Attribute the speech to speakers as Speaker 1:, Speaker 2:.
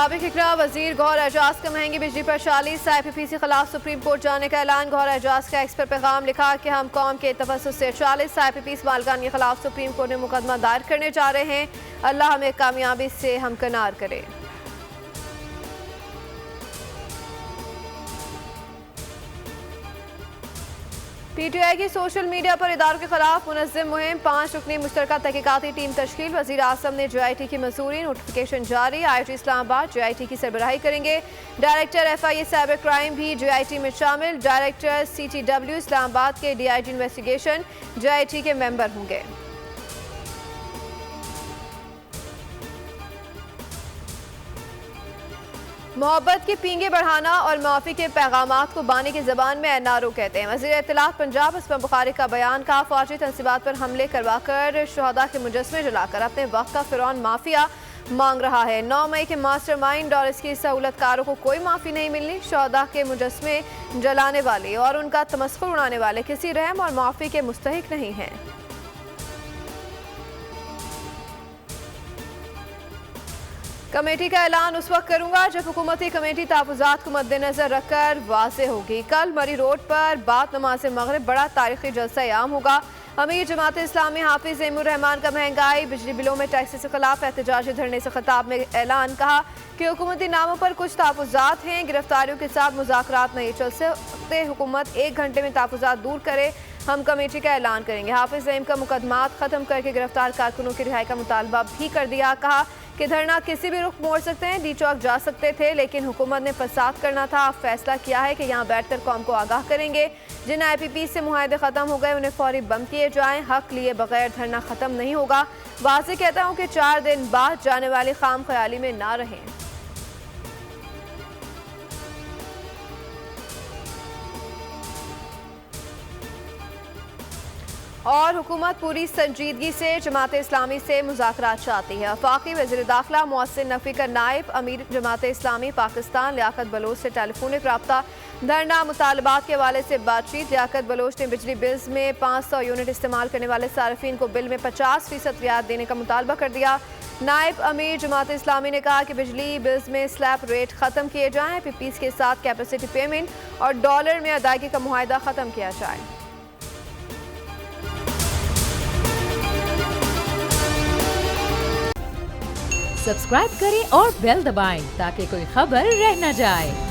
Speaker 1: साबिक इकरा वजीर गौहर एजाज का महंगी बिजली पर 40 IPPC के खिलाफ सुप्रीम कोर्ट जाने का ऐलान। गौहर एजाज का एक्स पर पैगाम लिखा कि हम कौम के तवज्जुह से 40 IPPC मालकान के खिलाफ सुप्रीम कोर्ट में मुकदमा दायर करने जा रहे हैं। अल्लाह हमें कामयाबी से हमकिनार करे। PTI की सोशल मीडिया पर इदारों के खिलाफ मुनज़्ज़म मुहिम, 5 रुकनी मुश्तरका तहकीकाती टीम तश्कील। वज़ीर आज़म ने JIT की मंजूरी, नोटिफिकेशन जारी। IIT इस्लामाबाद JIT की सरबराही करेंगे। डायरेक्टर FIA साइबर क्राइम भी JIT में शामिल। डायरेक्टर CTW इस्लामाबाद के DIG इन्वेस्टिगेशन JIT के मेंबर होंगे। मोहब्बत की पींगे बढ़ाना और माफ़ी के पैगामात को बानी की ज़बान में NRO कहते हैं। वज़ीर इत्तलात पंजाब उसमें बुखारी का बयान का फौजी तनसीबात पर हमले करवाकर शहदा के मुजस्मे जलाकर अपने वक्त का फ़िरौन माफिया मांग रहा है। 9 मई के मास्टरमाइंड और इसकी सहूलतकारों को कोई माफ़ी नहीं मिलनी। शहदा के मुजस्मे जलाने वाले और उनका तमस्खुर उड़ाने वाले किसी रहम और माफ़ी के मुस्तहिक नहीं हैं। कमेटी का ऐलान उस वक्त करूंगा जब हुकूमती कमेटी तहफ़्फ़ुज़ात को मद्देनजर रखकर वाज़ेह होगी। कल मरी रोड पर बाद नमाज मगरिब बड़ा तारीखी जलसा आम होगा। अमीर जमात इस्लामी हाफिज़ एमुर रहमान का महंगाई बिजली बिलों में टैक्स के खिलाफ एहतजाजी धरने से खिताब में ऐलान, कहा कि हुकूमती नामों पर कुछ तहफ़्फ़ुज़ात हैं, गिरफ्तारियों के साथ मुज़ाकरात नहीं चल सकते। हुकूमत 1 घंटे में तहफ़्फ़ुज़ात दूर करे, हम कमेटी का ऐलान करेंगे। हाफिज़ एम का मुकदमात ख़त्म करके गिरफ्तार कारकुनों की रिहाई का मुतालबा भी कर दिया। कहा कि धरना किसी भी रुख मोड़ सकते हैं, डी चौक जा सकते थे, लेकिन हुकूमत ने फसाद करना था। अब फैसला किया है कि यहाँ बैठकर कौम को आगाह करेंगे। जिन IPP से मुआहदे ख़त्म हो गए उन्हें फौरी बंद किए जाएं। हक लिए बगैर धरना ख़त्म नहीं होगा। वाज़ेह कहता हूँ कि 4 दिन बाद जाने वाली खाम ख्याली में ना रहें। और हुकूमत पूरी संजीदगी से जमात इस्लामी से मुज़ाकरात चाहती है। वफाकी वज़ीर दाखिला मोहसिन नकवी का नायब अमीर जमात इस्लामी पाकिस्तान लियाकत बलोच से टेलीफोनिक रब्ता। धरना मुतालबात के हवाले से बातचीत। लियाकत बलोच ने बिजली बिल्स में 500 यूनिट इस्तेमाल करने वाले सार्फिन को बिल में 50% रियायत देने का मुतालबा कर दिया। नायब अमीर जमात इस्लामी ने कहा कि बिजली बिल्स में स्लैब रेट ख़त्म किए जाएँ, IPPs के साथ कैपेसिटी पेमेंट और डॉलर में अदायगी का मुआहदा ख़त्म किया जाए।
Speaker 2: सब्सक्राइब करें और बेल दबाएं ताकि कोई खबर रह न जाए।